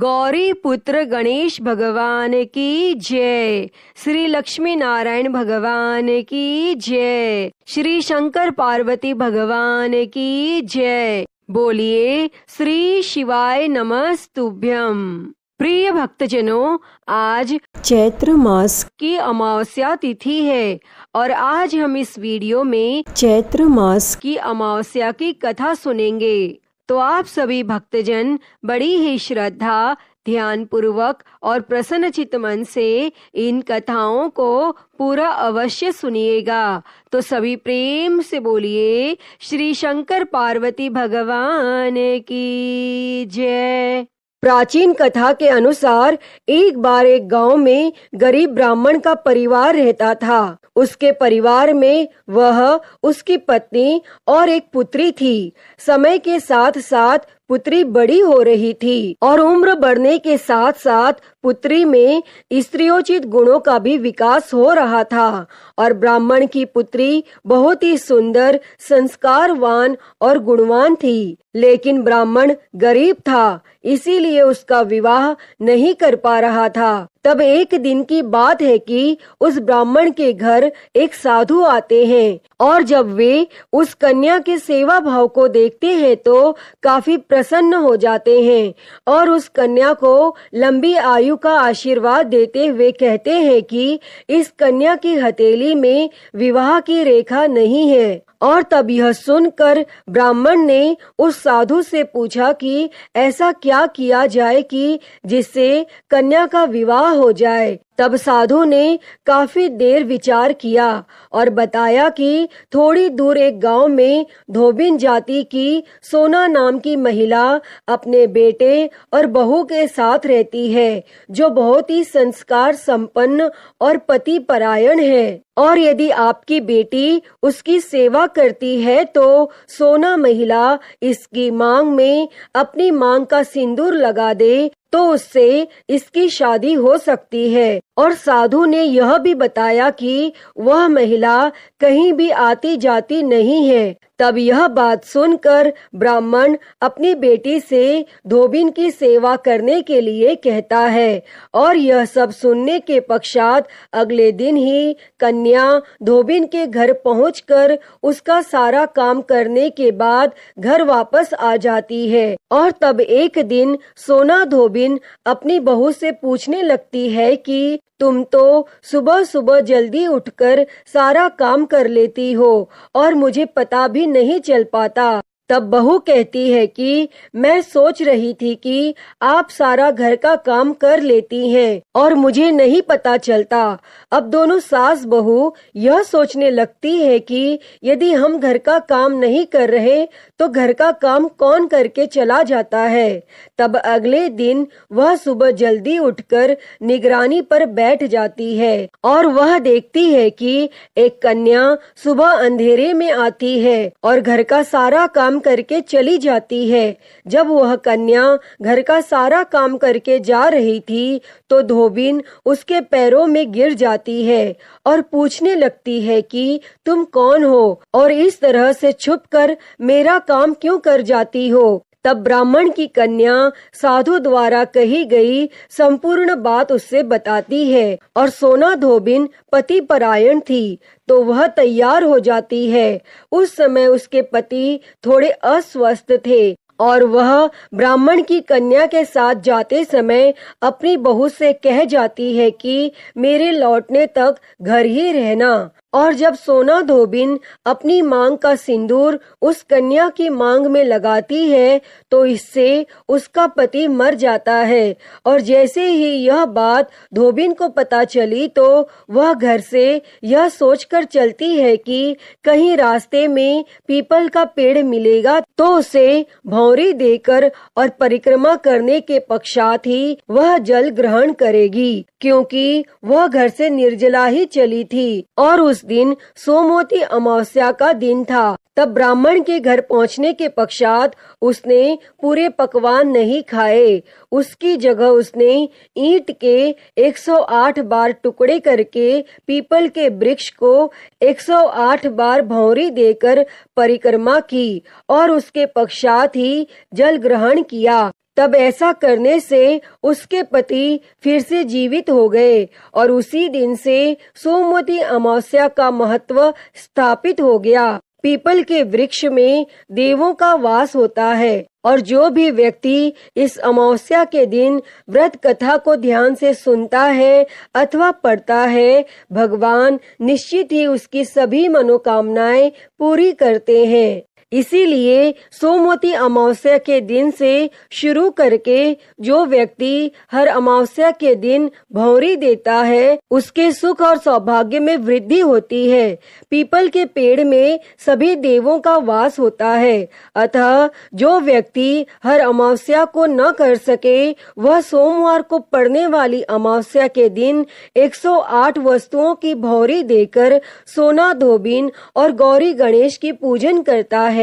गौरी पुत्र गणेश भगवान की जय। श्री लक्ष्मी नारायण भगवान की जय। श्री शंकर पार्वती भगवान की जय। बोलिए श्री शिवाय नमस्तुभ्यम। प्रिय भक्तजनों, आज चैत्र मास की अमावस्या तिथि है और आज हम इस वीडियो में चैत्र मास की अमावस्या की कथा सुनेंगे। तो आप सभी भक्तजन बड़ी ही श्रद्धा, ध्यान पूर्वक और प्रसन्नचित्त मन से इन कथाओं को पूरा अवश्य सुनिएगा। तो सभी प्रेम से बोलिए श्री शंकर पार्वती भगवान की जय। प्राचीन कथा के अनुसार एक बार एक गांव में गरीब ब्राह्मण का परिवार रहता था। उसके परिवार में वह, उसकी पत्नी और एक पुत्री थी। समय के साथ साथ पुत्री बड़ी हो रही थी और उम्र बढ़ने के साथ साथ पुत्री में स्त्रियोचित गुणों का भी विकास हो रहा था। और ब्राह्मण की पुत्री बहुत ही सुंदर, संस्कारवान और गुणवान थी। लेकिन ब्राह्मण गरीब था, इसीलिए उसका विवाह नहीं कर पा रहा था। तब एक दिन की बात है कि उस ब्राह्मण के घर एक साधु आते हैं और जब वे उस कन्या के सेवा भाव को देखते हैं तो काफी प्रसन्न हो जाते हैं और उस कन्या को लंबी आयु का आशीर्वाद देते हुए कहते हैं कि इस कन्या की हथेली में विवाह की रेखा नहीं है। और तब यह सुनकर ब्राह्मण ने उस साधु से पूछा कि ऐसा क्या किया जाए कि जिससे कन्या का विवाह हो जाए। तब साधु ने काफी देर विचार किया और बताया कि थोड़ी दूर एक गांव में धोबिन जाति की सोना नाम की महिला अपने बेटे और बहू के साथ रहती है, जो बहुत ही संस्कार संपन्न और पति परायण है। और यदि आपकी बेटी उसकी सेवा करती है तो सोना महिला इसकी मांग में अपनी मांग का सिंदूर लगा दे तो उससे इसकी शादी हो सकती है। और साधु ने यह भी बताया कि वह महिला कहीं भी आती जाती नहीं है। तब यह बात सुनकर ब्राह्मण अपनी बेटी से धोबिन की सेवा करने के लिए कहता है। और यह सब सुनने के पश्चात अगले दिन ही कन्या धोबिन के घर पहुंचकर उसका सारा काम करने के बाद घर वापस आ जाती है। और तब एक दिन सोना धोबिन अपनी बहू से पूछने लगती है कि तुम तो सुबह सुबह जल्दी उठकर सारा काम कर लेती हो और मुझे पता भी नहीं चल पाता। तब बहू कहती है कि मैं सोच रही थी कि आप सारा घर का काम कर लेती हैं और मुझे नहीं पता चलता। अब दोनों सास बहू यह सोचने लगती है कि यदि हम घर का काम नहीं कर रहे तो घर का काम कौन करके चला जाता है। तब अगले दिन वह सुबह जल्दी उठकर निगरानी पर बैठ जाती है और वह देखती है कि एक कन्या सुबह अंधेरे में आती है और घर का सारा काम करके चली जाती है। जब वह कन्या घर का सारा काम करके जा रही थी तो धोबिन उसके पैरों में गिर जाती है और पूछने लगती है कि तुम कौन हो और इस तरह से छुपकर मेरा काम क्यों कर जाती हो। तब ब्राह्मण की कन्या साधु द्वारा कही गई संपूर्ण बात उससे बताती है और सोना धोबिन पति परायण थी तो वह तैयार हो जाती है। उस समय उसके पति थोड़े अस्वस्थ थे और वह ब्राह्मण की कन्या के साथ जाते समय अपनी बहू से कह जाती है कि मेरे लौटने तक घर ही रहना। और जब सोना धोबिन अपनी मांग का सिंदूर उस कन्या की मांग में लगाती है तो इससे उसका पति मर जाता है। और जैसे ही यह बात धोबिन को पता चली तो वह घर से यह सोचकर चलती है कि कहीं रास्ते में पीपल का पेड़ मिलेगा तो उसे भौंरी देकर और परिक्रमा करने के पश्चात ही वह जल ग्रहण करेगी, क्योंकि वह घर से निर्जला ही चली थी और उस दिन सोमवती अमावस्या का दिन था। तब ब्राह्मण के घर पहुंचने के पश्चात उसने पूरे पकवान नहीं खाए। उसकी जगह उसने ईंट के 108 बार टुकड़े करके पीपल के वृक्ष को 108 बार भौंरी देकर परिक्रमा की और उसके पश्चात ही जल ग्रहण किया। तब ऐसा करने से उसके पति फिर से जीवित हो गए और उसी दिन से सोमवती अमावस्या का महत्व स्थापित हो गया। पीपल के वृक्ष में देवों का वास होता है और जो भी व्यक्ति इस अमावस्या के दिन व्रत कथा को ध्यान से सुनता है अथवा पढ़ता है, भगवान निश्चित ही उसकी सभी मनोकामनाएं पूरी करते हैं। इसीलिए सोमवती अमावस्या के दिन से शुरू करके जो व्यक्ति हर अमावस्या के दिन भौरी देता है उसके सुख और सौभाग्य में वृद्धि होती है। पीपल के पेड़ में सभी देवों का वास होता है, अतः जो व्यक्ति हर अमावस्या को न कर सके वह सोमवार को पड़ने वाली अमावस्या के दिन 108 वस्तुओं की भौरी देकर सोना धोबिन और गौरी गणेश की पूजन करता है,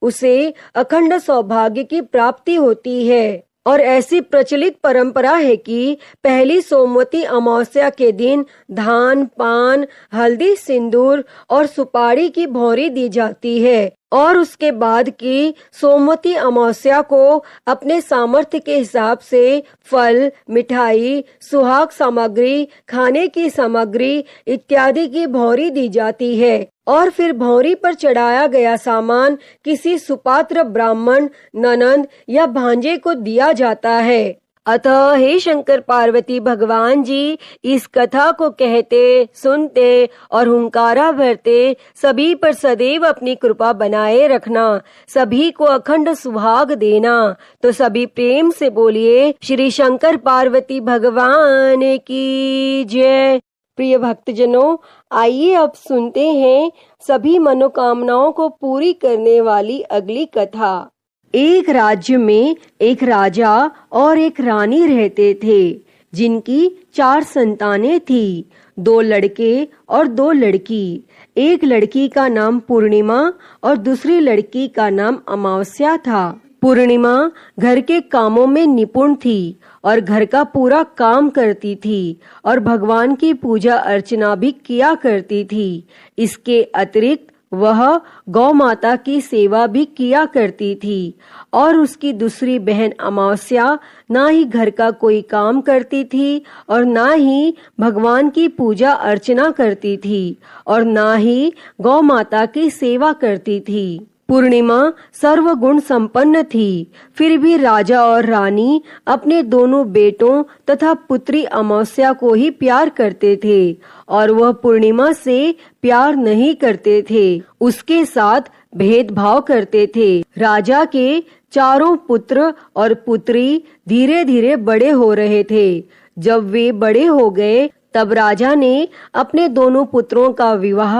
उसे अखंड सौभाग्य की प्राप्ति होती है। और ऐसी प्रचलित परंपरा है कि पहली सोमवती अमावस्या के दिन धान, पान, हल्दी, सिंदूर और सुपारी की भौरी दी जाती है और उसके बाद की सोमवती अमावस्या को अपने सामर्थ्य के हिसाब से फल, मिठाई, सुहाग सामग्री, खाने की सामग्री इत्यादि की भौरी दी जाती है और फिर भौरी पर चढ़ाया गया सामान किसी सुपात्र ब्राह्मण, ननंद या भांजे को दिया जाता है। अतः हे शंकर पार्वती भगवान जी, इस कथा को कहते, सुनते और हुंकारा भरते सभी पर सदैव अपनी कृपा बनाए रखना, सभी को अखंड सुहाग देना। तो सभी प्रेम से बोलिए श्री शंकर पार्वती भगवान की जय। प्रिय भक्तजनों, आइए अब सुनते हैं सभी मनोकामनाओं को पूरी करने वाली अगली कथा। एक राज्य में एक राजा और एक रानी रहते थे, जिनकी 4 संतानें थी, 2 लड़के और 2 लड़की। एक लड़की का नाम पूर्णिमा और दूसरी लड़की का नाम अमावस्या था। पूर्णिमा घर के कामों में निपुण थी और घर का पूरा काम करती थी और भगवान की पूजा अर्चना भी किया करती थी। इसके अतिरिक्त वह गौ माता की सेवा भी किया करती थी और उसकी दूसरी बहन अमावस्या ना ही घर का कोई काम करती थी और ना ही भगवान की पूजा अर्चना करती थी और ना ही गौ माता की सेवा करती थी। पूर्णिमा सर्वगुण संपन्न थी, फिर भी राजा और रानी अपने दोनों बेटों तथा पुत्री अमावस्या को ही प्यार करते थे और वह पूर्णिमा से प्यार नहीं करते थे, उसके साथ भेदभाव करते थे। राजा के चारों पुत्र और पुत्री धीरे धीरे बड़े हो रहे थे। जब वे बड़े हो गए तब राजा ने अपने दोनों पुत्रों का विवाह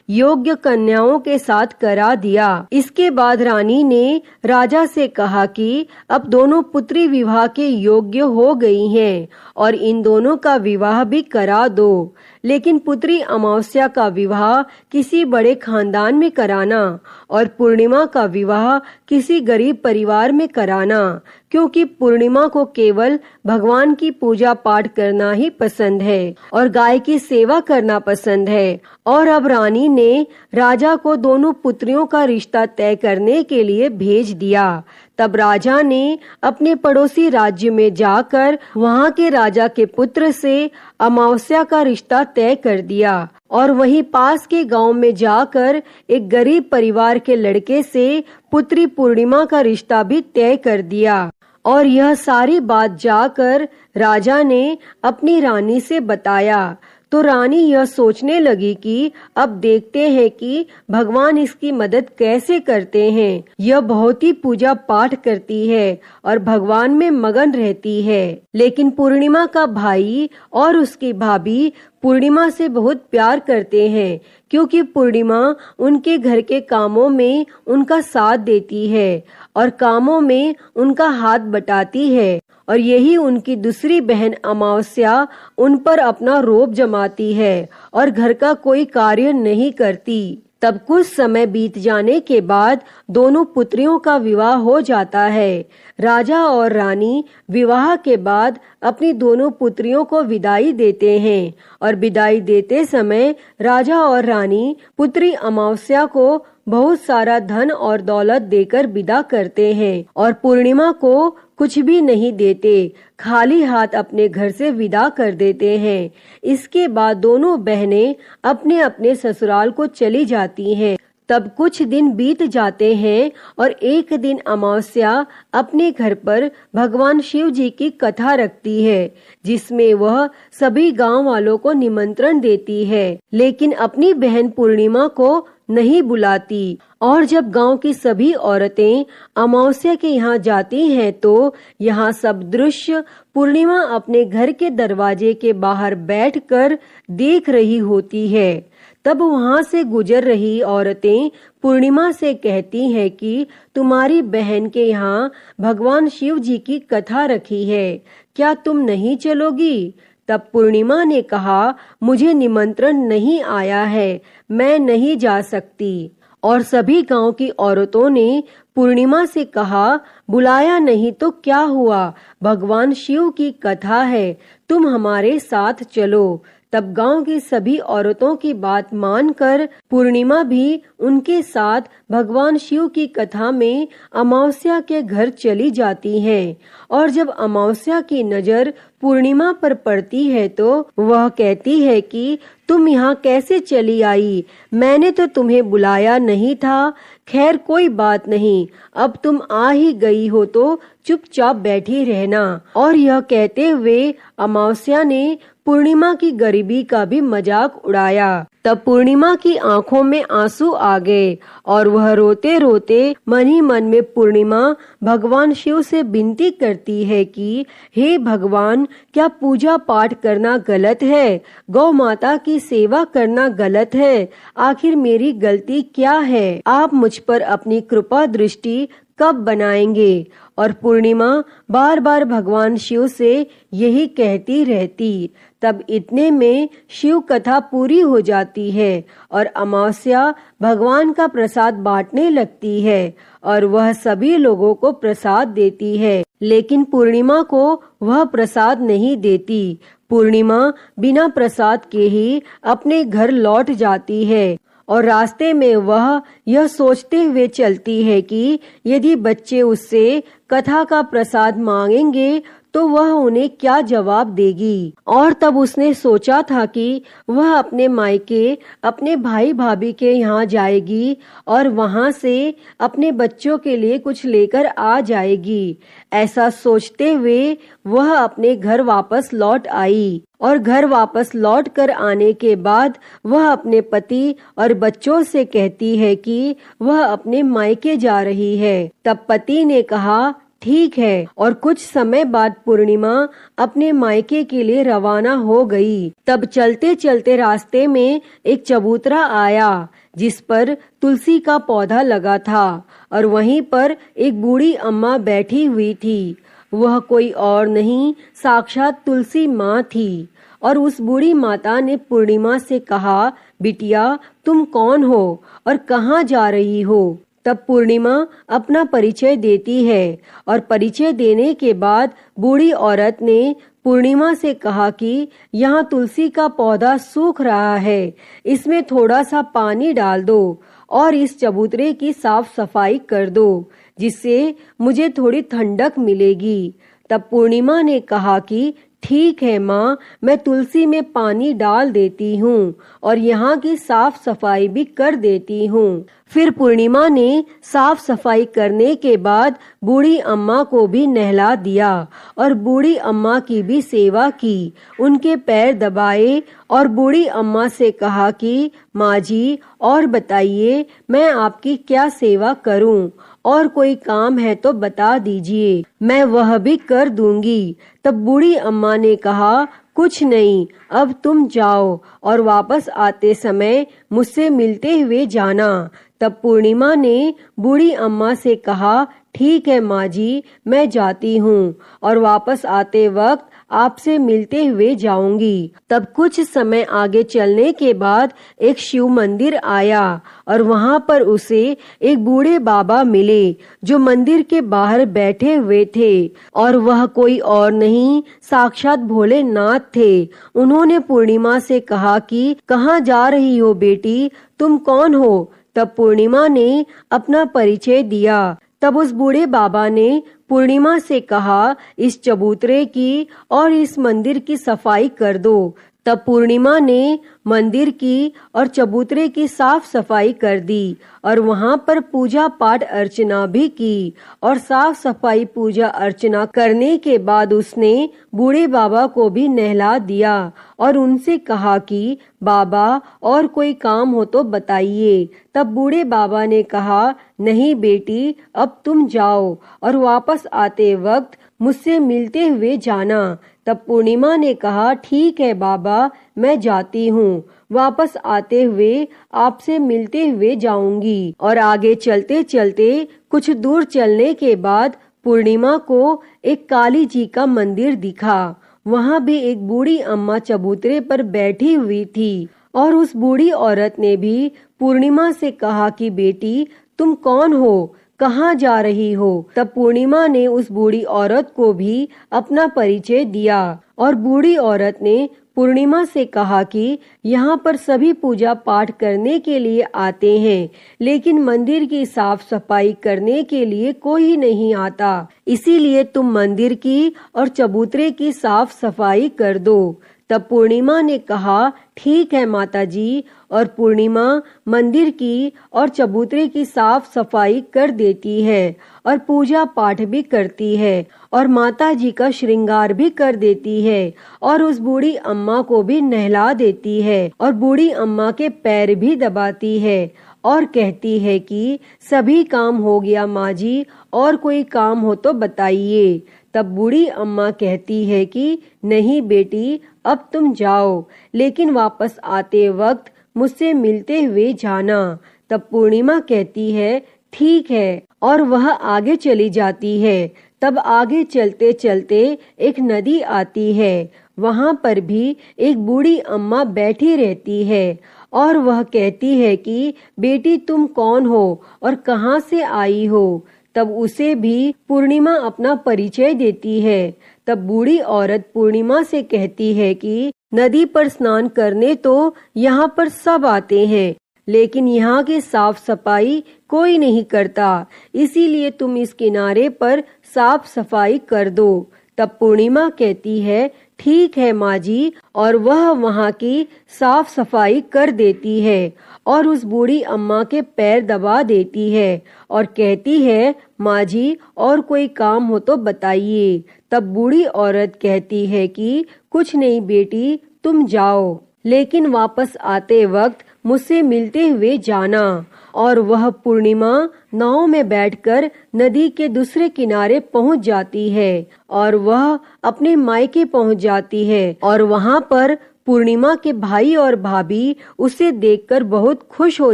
योग्य कन्याओं के साथ करा दिया। इसके बाद रानी ने राजा से कहा कि अब दोनों पुत्री विवाह के योग्य हो गई हैं और इन दोनों का विवाह भी करा दो, लेकिन पुत्री अमावस्या का विवाह किसी बड़े खानदान में कराना और पूर्णिमा का विवाह किसी गरीब परिवार में कराना, क्योंकि पूर्णिमा को केवल भगवान की पूजा पाठ करना ही पसंद है और गाय की सेवा करना पसंद है। और अब रानी ने राजा को दोनों पुत्रियों का रिश्ता तय करने के लिए भेज दिया। तब राजा ने अपने पड़ोसी राज्य में जाकर वहाँ के राजा के पुत्र से अमावस्या का रिश्ता तय कर दिया और वहीं पास के गांव में जाकर एक गरीब परिवार के लड़के से पुत्री पूर्णिमा का रिश्ता भी तय कर दिया। और यह सारी बात जाकर राजा ने अपनी रानी से बताया। तो रानी यह सोचने लगी कि अब देखते हैं कि भगवान इसकी मदद कैसे करते हैं। यह बहुत ही पूजा पाठ करती है और भगवान में मगन रहती है। लेकिन पूर्णिमा का भाई और उसकी भाभी पूर्णिमा से बहुत प्यार करते हैं, क्योंकि पूर्णिमा उनके घर के कामों में उनका साथ देती है और कामों में उनका हाथ बटाती है और यही उनकी दूसरी बहन अमावस्या उन पर अपना रोब जमाती है और घर का कोई कार्य नहीं करती। तब कुछ समय बीत जाने के बाद दोनों पुत्रियों का विवाह हो जाता है। राजा और रानी विवाह के बाद अपनी दोनों पुत्रियों को विदाई देते हैं और विदाई देते समय राजा और रानी पुत्री अमावस्या को बहुत सारा धन और दौलत देकर विदा करते हैं और पूर्णिमा को कुछ भी नहीं देते, खाली हाथ अपने घर से विदा कर देते हैं। इसके बाद दोनों बहनें अपने अपने ससुराल को चली जाती हैं। तब कुछ दिन बीत जाते हैं और एक दिन अमावस्या अपने घर पर भगवान शिव जी की कथा रखती है, जिसमें वह सभी गांव वालों को निमंत्रण देती है, लेकिन अपनी बहन पूर्णिमा को नहीं बुलाती। और जब गांव की सभी औरतें अमावस्या के यहाँ जाती हैं तो यहाँ सब दृश्य पूर्णिमा अपने घर के दरवाजे के बाहर बैठकर देख रही होती है। तब वहाँ से गुजर रही औरतें पूर्णिमा से कहती हैं कि तुम्हारी बहन के यहाँ भगवान शिव जी की कथा रखी है, क्या तुम नहीं चलोगी? तब पूर्णिमा ने कहा, मुझे निमंत्रण नहीं आया है, मैं नहीं जा सकती। और सभी गांव की औरतों ने पूर्णिमा से कहा, बुलाया नहीं तो क्या हुआ, भगवान शिव की कथा है, तुम हमारे साथ चलो। तब गांव की सभी औरतों की बात मानकर पूर्णिमा भी उनके साथ भगवान शिव की कथा में अमावस्या के घर चली जाती हैं। और जब अमावस्या की नजर पूर्णिमा पर पड़ती है तो वह कहती है कि तुम यहाँ कैसे चली आई, मैंने तो तुम्हें बुलाया नहीं था। खैर कोई बात नहीं, अब तुम आ ही गई हो तो चुपचाप बैठी रहना। और यह कहते हुए अमावस्या ने पूर्णिमा की गरीबी का भी मजाक उड़ाया। तब पूर्णिमा की आंखों में आंसू आ गए और वह रोते रोते मन ही मन में पूर्णिमा भगवान शिव से विनती करती है कि हे भगवान, क्या पूजा पाठ करना गलत है? गौ माता की सेवा करना गलत है? आखिर मेरी गलती क्या है? आप मुझ पर अपनी कृपा दृष्टि कब बनाएंगे? और पूर्णिमा बार बार भगवान शिव से यही कहती रहती। तब इतने में शिव कथा पूरी हो जाती है और अमावस्या भगवान का प्रसाद बांटने लगती है और वह सभी लोगों को प्रसाद देती है, लेकिन पूर्णिमा को वह प्रसाद नहीं देती। पूर्णिमा बिना प्रसाद के ही अपने घर लौट जाती है और रास्ते में वह यह सोचते हुए चलती है कि यदि बच्चे उससे कथा का प्रसाद मांगेंगे तो वह उन्हें क्या जवाब देगी। और तब उसने सोचा था कि वह अपने मायके अपने भाई भाभी के यहाँ जाएगी और वहाँ से अपने बच्चों के लिए कुछ लेकर आ जाएगी। ऐसा सोचते हुए वह अपने घर वापस लौट आई और घर वापस लौट कर आने के बाद वह अपने पति और बच्चों से कहती है कि वह अपने मायके जा रही है। तब पति ने कहा, ठीक है। और कुछ समय बाद पूर्णिमा अपने मायके के लिए रवाना हो गई। तब चलते चलते रास्ते में एक चबूतरा आया जिस पर तुलसी का पौधा लगा था और वहीं पर एक बूढ़ी अम्मा बैठी हुई थी। वह कोई और नहीं, साक्षात तुलसी माँ थी। और उस बूढ़ी माता ने पूर्णिमा से कहा, बिटिया तुम कौन हो और कहाँ जा रही हो? तब पूर्णिमा अपना परिचय देती है और परिचय देने के बाद बूढ़ी औरत ने पूर्णिमा से कहा कि यहाँ तुलसी का पौधा सूख रहा है, इसमें थोड़ा सा पानी डाल दो और इस चबूतरे की साफ सफाई कर दो, जिससे मुझे थोड़ी ठंडक मिलेगी। तब पूर्णिमा ने कहा कि ठीक है माँ, मैं तुलसी में पानी डाल देती हूँ और यहाँ की साफ सफाई भी कर देती हूँ। फिर पूर्णिमा ने साफ सफाई करने के बाद बूढ़ी अम्मा को भी नहला दिया और बूढ़ी अम्मा की भी सेवा की, उनके पैर दबाए और बूढ़ी अम्मा से कहा कि माँ जी और बताइए मैं आपकी क्या सेवा करूँ, और कोई काम है तो बता दीजिए, मैं वह भी कर दूंगी। तब बूढ़ी अम्मा ने कहा, कुछ नहीं, अब तुम जाओ और वापस आते समय मुझसे मिलते हुए जाना। तब पूर्णिमा ने बूढ़ी अम्मा से कहा, ठीक है माँ जी, मैं जाती हूँ और वापस आते वक्त आपसे मिलते हुए जाऊंगी। तब कुछ समय आगे चलने के बाद एक शिव मंदिर आया और वहाँ पर उसे एक बूढ़े बाबा मिले जो मंदिर के बाहर बैठे हुए थे और वह कोई और नहीं, साक्षात भोलेनाथ थे। उन्होंने पूर्णिमा से कहा कि कहाँ जा रही हो बेटी, तुम कौन हो? तब पूर्णिमा ने अपना परिचय दिया। तब उस बूढ़े बाबा ने पूर्णिमा से कहा, इस चबूतरे की और इस मंदिर की सफाई कर दो। तब पूर्णिमा ने मंदिर की और चबूतरे की साफ सफाई कर दी और वहां पर पूजा पाठ अर्चना भी की। और साफ सफाई पूजा अर्चना करने के बाद उसने बूढ़े बाबा को भी नहला दिया और उनसे कहा कि बाबा और कोई काम हो तो बताइए। तब बूढ़े बाबा ने कहा, नहीं बेटी, अब तुम जाओ और वापस आते वक्त मुझसे मिलते हुए जाना। तब पूर्णिमा ने कहा, ठीक है बाबा, मैं जाती हूँ, वापस आते हुए आपसे मिलते हुए जाऊंगी। और आगे चलते चलते कुछ दूर चलने के बाद पूर्णिमा को एक काली जी का मंदिर दिखा। वहाँ भी एक बूढ़ी अम्मा चबूतरे पर बैठी हुई थी और उस बूढ़ी औरत ने भी पूर्णिमा से कहा कि बेटी, तुम कौन हो, कहाँ जा रही हो। तब पूर्णिमा ने उस बूढ़ी औरत को भी अपना परिचय दिया और बूढ़ी औरत ने पूर्णिमा से कहा कि यहाँ पर सभी पूजा पाठ करने के लिए आते हैं, लेकिन मंदिर की साफ सफाई करने के लिए कोई नहीं आता, इसीलिए तुम मंदिर की और चबूतरे की साफ सफाई कर दो। तब पूर्णिमा ने कहा, ठीक है माता जी। और पूर्णिमा मंदिर की और चबूतरे की साफ सफाई कर देती है और पूजा पाठ भी करती है और माता जी का श्रृंगार भी कर देती है और उस बूढ़ी अम्मा को भी नहला देती है और बूढ़ी अम्मा के पैर भी दबाती है और कहती है कि सभी काम हो गया माँ जी, और कोई काम हो तो बताइए। तब बूढ़ी अम्मा कहती है कि नहीं बेटी, अब तुम जाओ, लेकिन वापस आते वक्त मुझसे मिलते हुए जाना। तब पूर्णिमा कहती है, ठीक है, और वह आगे चली जाती है। तब आगे चलते चलते एक नदी आती है। वहाँ पर भी एक बूढ़ी अम्मा बैठी रहती है और वह कहती है कि बेटी, तुम कौन हो और कहाँ से आई हो। तब उसे भी पूर्णिमा अपना परिचय देती है। तब बूढ़ी औरत पूर्णिमा से कहती है कि नदी पर स्नान करने तो यहाँ पर सब आते हैं, लेकिन यहाँ की साफ सफाई कोई नहीं करता, इसीलिए तुम इस किनारे पर साफ सफाई कर दो। तब पूर्णिमा कहती है, ठीक है माँ जी, और वह वहाँ की साफ सफाई कर देती है और उस बूढ़ी अम्मा के पैर दबा देती है और कहती है, माँ जी, और कोई काम हो तो बताइए। तब बूढ़ी औरत कहती है कि कुछ नहीं बेटी, तुम जाओ, लेकिन वापस आते वक्त मुझसे मिलते हुए जाना। और वह पूर्णिमा नाव में बैठकर नदी के दूसरे किनारे पहुंच जाती है और वह अपने मायके पहुंच जाती है और वहां पर पूर्णिमा के भाई और भाभी उसे देखकर बहुत खुश हो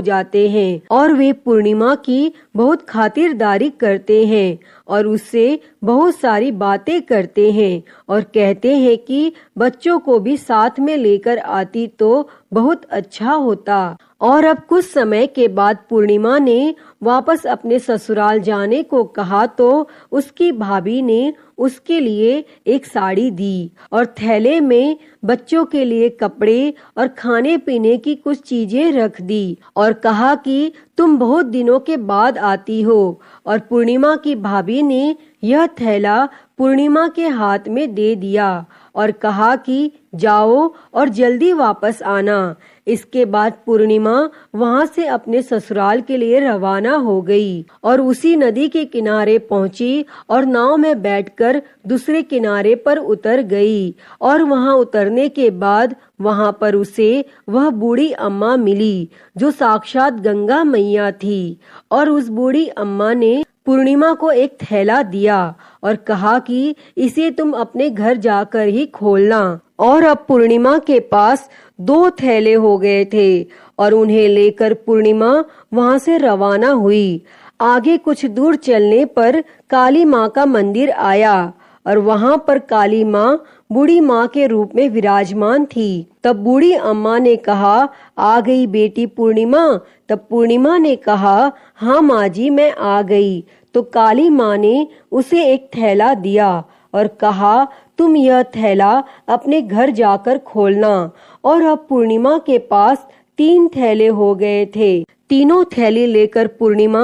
जाते हैं और वे पूर्णिमा की बहुत खातिरदारी करते हैं और उससे बहुत सारी बातें करते हैं और कहते हैं कि बच्चों को भी साथ में लेकर आती तो बहुत अच्छा होता। और अब कुछ समय के बाद पूर्णिमा ने वापस अपने ससुराल जाने को कहा तो उसकी भाभी ने उसके लिए एक साड़ी दी और थैले में बच्चों के लिए कपड़े और खाने पीने की कुछ चीजें रख दी और कहा कि तुम बहुत दिनों के बाद आती हो। और पूर्णिमा की भाभी ने यह थैला पूर्णिमा के हाथ में दे दिया और कहा कि जाओ और जल्दी वापस आना। इसके बाद पूर्णिमा वहां से अपने ससुराल के लिए रवाना हो गई और उसी नदी के किनारे पहुंची और नाव में बैठकर दूसरे किनारे पर उतर गई। और वहां उतरने के बाद वहां पर उसे वह बूढ़ी अम्मा मिली जो साक्षात गंगा मैया थी। और उस बूढ़ी अम्मा ने पूर्णिमा को एक थैला दिया और कहा कि इसे तुम अपने घर जाकर ही खोलना। और अब पूर्णिमा के पास 2 थैले हो गए थे और उन्हें लेकर पूर्णिमा वहां से रवाना हुई। आगे कुछ दूर चलने पर काली माँ का मंदिर आया और वहां पर काली माँ बूढ़ी माँ के रूप में विराजमान थी। तब बूढ़ी अम्मा ने कहा, आ गई बेटी पूर्णिमा। तब पूर्णिमा ने कहा, हाँ माँ जी, मैं आ गई। तो काली माँ ने उसे एक थैला दिया और कहा, तुम यह थैला अपने घर जाकर खोलना। और अब पूर्णिमा के पास 3 थैले हो गए थे। तीनों थैली लेकर पूर्णिमा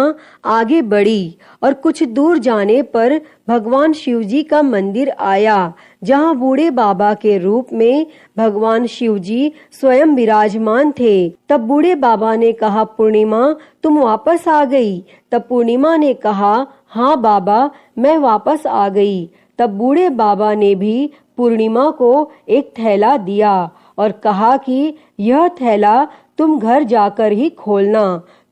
आगे बढ़ी और कुछ दूर जाने पर भगवान शिव जी का मंदिर आया, जहाँ बूढ़े बाबा के रूप में भगवान शिव जी स्वयं विराजमान थे। तब बूढ़े बाबा ने कहा, पूर्णिमा तुम वापस आ गई? तब पूर्णिमा ने कहा, हाँ बाबा, मैं वापस आ गई। तब बूढ़े बाबा ने भी पूर्णिमा को एक थैला दिया और कहा कि यह थैला तुम घर जाकर ही खोलना।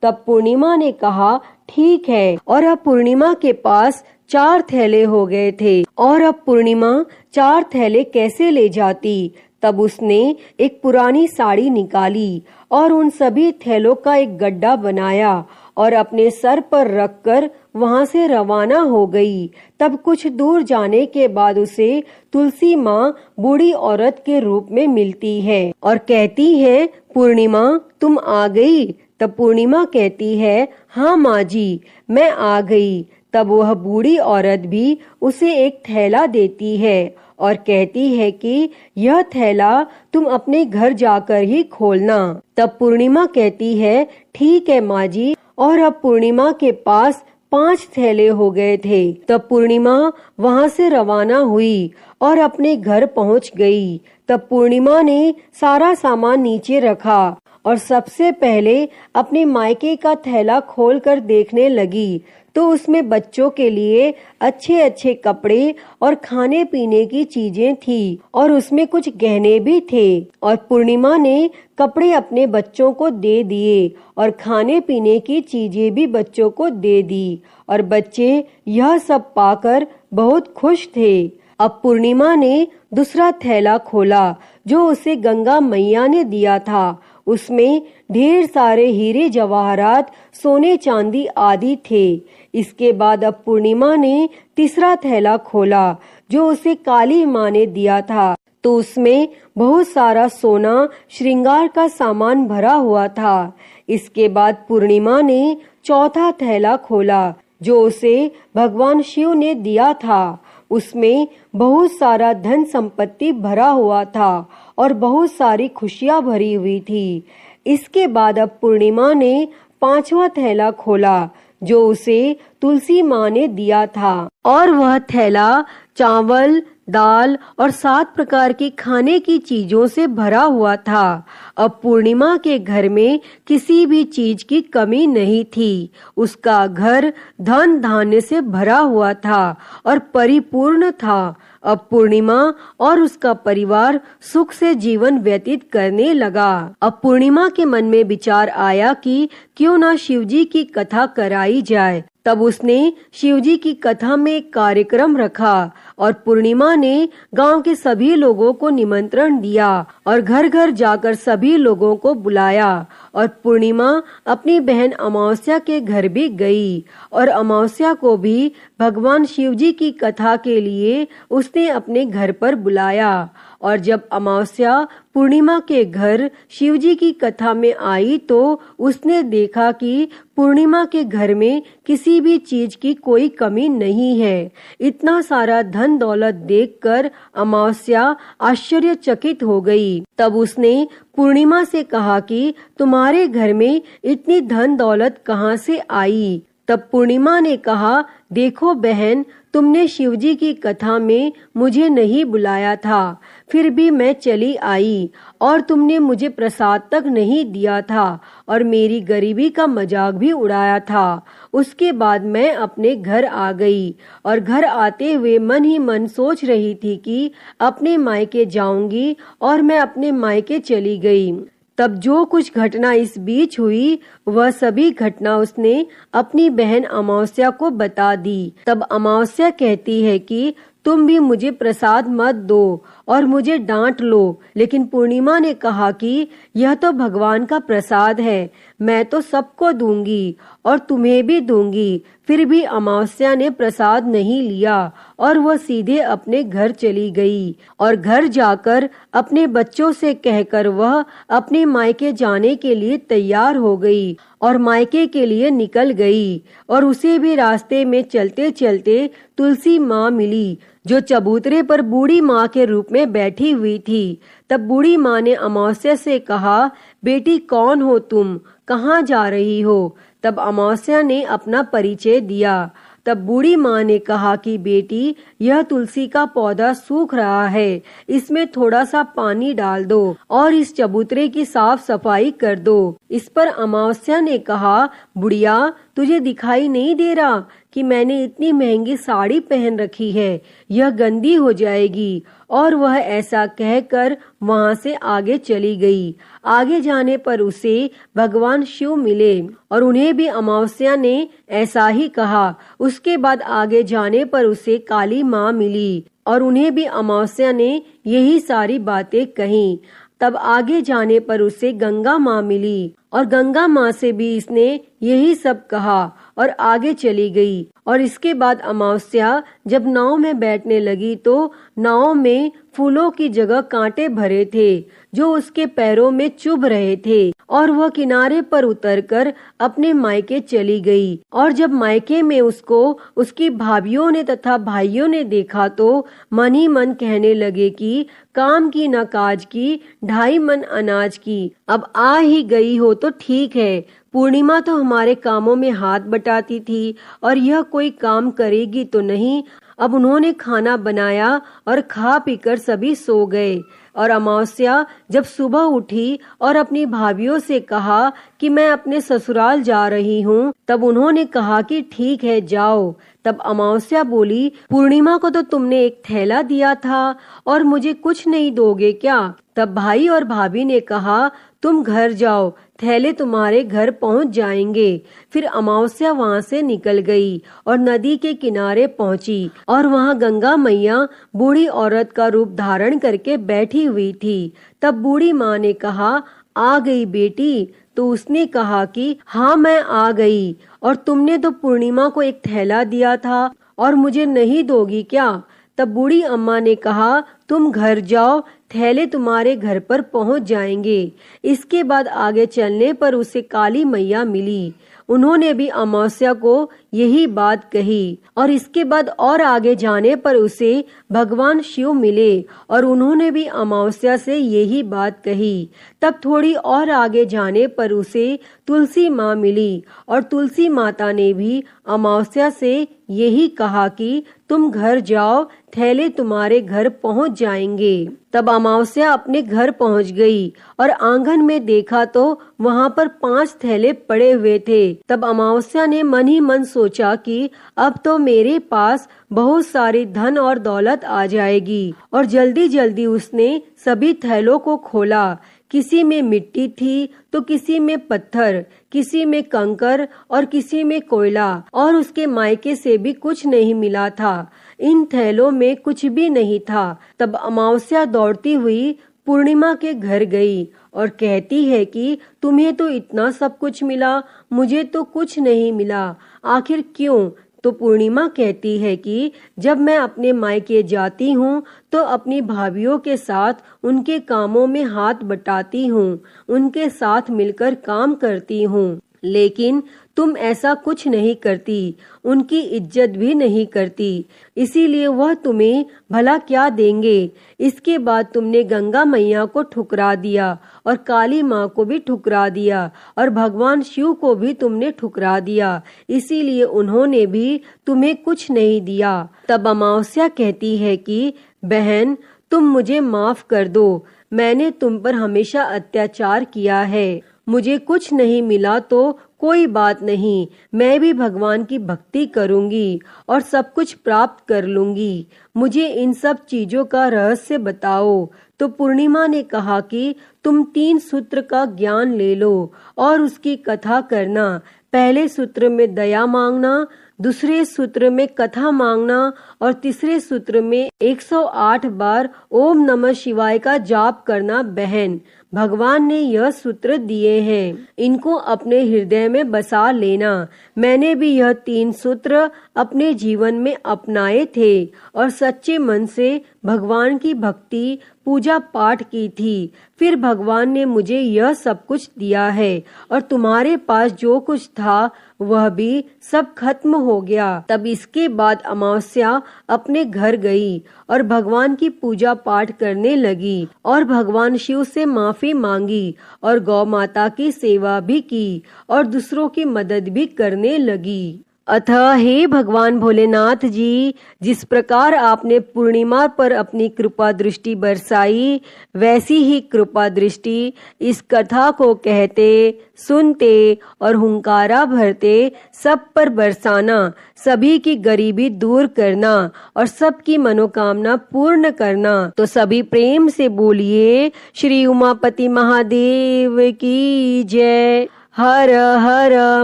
तब पूर्णिमा ने कहा, ठीक है। और अब पूर्णिमा के पास 4 थैले हो गए थे और अब पूर्णिमा 4 थैले कैसे ले जाती। तब उसने एक पुरानी साड़ी निकाली और उन सभी थैलों का एक गड्ढा बनाया और अपने सर पर रखकर वहां से रवाना हो गई। तब कुछ दूर जाने के बाद उसे तुलसी माँ बूढ़ी औरत के रूप में मिलती है और कहती है, पूर्णिमा तुम आ गई? तब पूर्णिमा कहती है, हाँ माँ जी, मैं आ गई। तब वह बूढ़ी औरत भी उसे एक थैला देती है और कहती है कि यह थैला तुम अपने घर जाकर ही खोलना। तब पूर्णिमा कहती है, ठीक है माँ जी। और अब पूर्णिमा के पास 5 थैले हो गए थे। तब पूर्णिमा वहां से रवाना हुई और अपने घर पहुंच गई। तब पूर्णिमा ने सारा सामान नीचे रखा और सबसे पहले अपने मायके का थैला खोलकर देखने लगी तो उसमें बच्चों के लिए अच्छे अच्छे कपड़े और खाने पीने की चीजें थी और उसमें कुछ गहने भी थे। और पूर्णिमा ने कपड़े अपने बच्चों को दे दिए और खाने पीने की चीजें भी बच्चों को दे दी और बच्चे यह सब पाकर बहुत खुश थे। अब पूर्णिमा ने दूसरा थैला खोला जो उसे गंगा मैया ने दिया था। उसमें ढेर सारे हीरे जवाहरात, सोने चांदी आदि थे। इसके बाद अब पूर्णिमा ने तीसरा थैला खोला जो उसे काली माँ ने दिया था, तो उसमें बहुत सारा सोना श्रृंगार का सामान भरा हुआ था। इसके बाद पूर्णिमा ने चौथा थैला खोला जो उसे भगवान शिव ने दिया था। उसमें बहुत सारा धन संपत्ति भरा हुआ था और बहुत सारी खुशियां भरी हुई थी। इसके बाद अब पूर्णिमा ने 5वां थैला खोला जो उसे तुलसी माँ ने दिया था और वह थैला चावल, दाल और 7 प्रकार की खाने की चीजों से भरा हुआ था। अब पूर्णिमा के घर में किसी भी चीज की कमी नहीं थी। उसका घर धन धान्य से भरा हुआ था और परिपूर्ण था। अब पूर्णिमा और उसका परिवार सुख से जीवन व्यतीत करने लगा। अब पूर्णिमा के मन में विचार आया कि क्यों ना शिवजी की कथा कराई जाए। तब उसने शिवजी की कथा में एक कार्यक्रम रखा और पूर्णिमा ने गांव के सभी लोगों को निमंत्रण दिया और घर घर जाकर सभी लोगों को बुलाया। और पूर्णिमा अपनी बहन अमावस्या के घर भी गई और अमावस्या को भी भगवान शिवजी की कथा के लिए उसने अपने घर पर बुलाया। और जब अमावस्या पूर्णिमा के घर शिवजी की कथा में आई तो उसने देखा कि पूर्णिमा के घर में किसी भी चीज की कोई कमी नहीं है। इतना सारा धन दौलत देखकर अमावस्या आश्चर्यचकित हो गई। तब उसने पूर्णिमा से कहा कि तुम्हारे घर में इतनी धन दौलत कहाँ से आई। तब पूर्णिमा ने कहा, देखो बहन, तुमने शिवजी की कथा में मुझे नहीं बुलाया था, फिर भी मैं चली आई और तुमने मुझे प्रसाद तक नहीं दिया था और मेरी गरीबी का मजाक भी उड़ाया था। उसके बाद मैं अपने घर आ गई और घर आते हुए मन ही मन सोच रही थी कि अपने मायके जाऊंगी और मैं अपने मायके चली गई। तब जो कुछ घटना इस बीच हुई वह सभी घटना उसने अपनी बहन अमावस्या को बता दी। तब अमावस्या कहती है कि तुम भी मुझे प्रसाद मत दो और मुझे डांट लो, लेकिन पूर्णिमा ने कहा कि यह तो भगवान का प्रसाद है, मैं तो सबको दूंगी और तुम्हें भी दूंगी। फिर भी अमावस्या ने प्रसाद नहीं लिया और वह सीधे अपने घर चली गई और घर जाकर अपने बच्चों से कहकर वह अपने मायके जाने के लिए तैयार हो गई और मायके के लिए निकल गई। और उसे भी रास्ते में चलते चलते तुलसी माँ मिली जो चबूतरे पर बूढ़ी माँ के रूप में बैठी हुई थी। तब बूढ़ी माँ ने अमावस्या से कहा, बेटी कौन हो तुम, कहाँ जा रही हो? तब अमावस्या ने अपना परिचय दिया। तब बूढ़ी माँ ने कहा कि बेटी, यह तुलसी का पौधा सूख रहा है, इसमें थोड़ा सा पानी डाल दो और इस चबूतरे की साफ सफाई कर दो। इस पर अमावस्या ने कहा, बुढ़िया, तुझे दिखाई नहीं दे रहा कि मैंने इतनी महंगी साड़ी पहन रखी है, यह गंदी हो जाएगी। और वह ऐसा कहकर वहां से आगे चली गई। आगे जाने पर उसे भगवान शिव मिले और उन्हें भी अमावस्या ने ऐसा ही कहा। उसके बाद आगे जाने पर उसे काली माँ मिली और उन्हें भी अमावस्या ने यही सारी बातें कही। तब आगे जाने पर उसे गंगा माँ मिली और गंगा माँ से भी इसने यही सब कहा और आगे चली गई। और इसके बाद अमावस्या जब नाव में बैठने लगी तो नाव में फूलों की जगह कांटे भरे थे जो उसके पैरों में चुभ रहे थे और वह किनारे पर उतरकर अपने मायके चली गई। और जब मायके में उसको उसकी भाभियों ने तथा भाइयों ने देखा तो मन ही मन कहने लगे कि काम की न काज की, 2.5 मन अनाज की। अब आ ही गई हो तो ठीक है, पूर्णिमा तो हमारे कामों में हाथ बटाती थी और यह कोई काम करेगी तो नहीं। अब उन्होंने खाना बनाया और खा पीकर सभी सो गए। और अमावस्या जब सुबह उठी और अपनी भाभियों से कहा कि मैं अपने ससुराल जा रही हूँ, तब उन्होंने कहा कि ठीक है, जाओ। तब अमावस्या बोली, पूर्णिमा को तो तुमने एक थैला दिया था और मुझे कुछ नहीं दोगे क्या? तब भाई और भाभी ने कहा, तुम घर जाओ, थैले तुम्हारे घर पहुंच जाएंगे। फिर अमावस्या वहां से निकल गई और नदी के किनारे पहुंची और वहां गंगा मैया बूढ़ी औरत का रूप धारण करके बैठी हुई थी। तब बूढ़ी माँ ने कहा, आ गई बेटी? तो उसने कहा कि हाँ, मैं आ गई। और तुमने तो पूर्णिमा को एक थैला दिया था और मुझे नहीं दोगी क्या? तब बूढ़ी अम्मा ने कहा, तुम घर जाओ, थैले तुम्हारे घर पर पहुंच जाएंगे। इसके बाद आगे चलने पर उसे काली मैया मिली। उन्होंने भी अमावस्या को यही बात कही। और इसके बाद और आगे जाने पर उसे भगवान शिव मिले और उन्होंने भी अमावस्या से यही बात कही। तब थोड़ी और आगे जाने पर उसे तुलसी माँ मिली और तुलसी माता ने भी अमावस्या से यही कहा कि तुम घर जाओ, थैले तुम्हारे घर पहुंच जाएंगे। तब अमावस्या अपने घर पहुंच गई और आंगन में देखा तो वहां पर 5 थैले पड़े हुए थे। तब अमावस्या ने मन ही मन सोचा कि अब तो मेरे पास बहुत सारी धन और दौलत आ जाएगी। और जल्दी जल्दी उसने सभी थैलों को खोला। किसी में मिट्टी थी तो किसी में पत्थर, किसी में कंकर और किसी में कोयला। और उसके मायके से भी कुछ नहीं मिला था। इन थैलों में कुछ भी नहीं था। तब अमावस्या दौड़ती हुई पूर्णिमा के घर गई और कहती है कि तुम्हें तो इतना सब कुछ मिला, मुझे तो कुछ नहीं मिला, आखिर क्यों? तो पूर्णिमा कहती है कि जब मैं अपने मायके जाती हूँ तो अपनी भाभियों के साथ उनके कामों में हाथ बटाती हूँ, उनके साथ मिलकर काम करती हूँ, लेकिन तुम ऐसा कुछ नहीं करती, उनकी इज्जत भी नहीं करती, इसीलिए वह तुम्हें भला क्या देंगे। इसके बाद तुमने गंगा मैया को ठुकरा दिया और काली माँ को भी ठुकरा दिया और भगवान शिव को भी तुमने ठुकरा दिया, इसीलिए उन्होंने भी तुम्हें कुछ नहीं दिया। तब अमावस्या कहती है कि बहन, तुम मुझे माफ कर दो, मैंने तुम पर हमेशा अत्याचार किया है। मुझे कुछ नहीं मिला तो कोई बात नहीं, मैं भी भगवान की भक्ति करूंगी और सब कुछ प्राप्त कर लूंगी। मुझे इन सब चीजों का रहस्य बताओ। तो पूर्णिमा ने कहा कि तुम 3 सूत्र का ज्ञान ले लो और उसकी कथा करना। पहले सूत्र में दया मांगना, दूसरे सूत्र में कथा मांगना और तीसरे सूत्र में 108 बार ओम नमः शिवाय का जाप करना। बहन, भगवान ने यह सूत्र दिए हैं, इनको अपने हृदय में बसा लेना। मैंने भी यह 3 सूत्र अपने जीवन में अपनाए थे और सच्चे मन से भगवान की भक्ति पूजा पाठ की थी। फिर भगवान ने मुझे यह सब कुछ दिया है और तुम्हारे पास जो कुछ था वह भी सब खत्म हो गया। तब इसके बाद अमावस्या अपने घर गई और भगवान की पूजा पाठ करने लगी और भगवान शिव से माफी मांगी और गौ माता की सेवा भी की और दूसरों की मदद भी करने लगी। अतः हे भगवान भोलेनाथ जी, जिस प्रकार आपने पूर्णिमा पर अपनी कृपा दृष्टि बरसाई, वैसी ही कृपा दृष्टि इस कथा को कहते, सुनते और हुंकारा भरते सब पर बरसाना, सभी की गरीबी दूर करना और सबकी मनोकामना पूर्ण करना। तो सभी प्रेम से बोलिए, श्री उमापति महादेव की जय। हर हर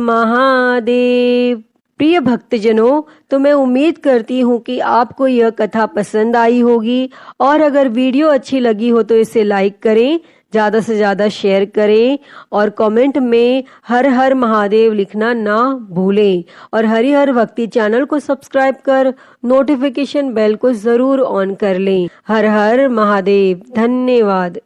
महादेव। प्रिय भक्तजनों, तो मैं उम्मीद करती हूँ कि आपको यह कथा पसंद आई होगी और अगर वीडियो अच्छी लगी हो तो इसे लाइक करें, ज्यादा से ज्यादा शेयर करें और कमेंट में हर हर महादेव लिखना ना भूलें और हरिहर भक्ति चैनल को सब्सक्राइब कर नोटिफिकेशन बेल को जरूर ऑन कर लें। हर हर महादेव। धन्यवाद।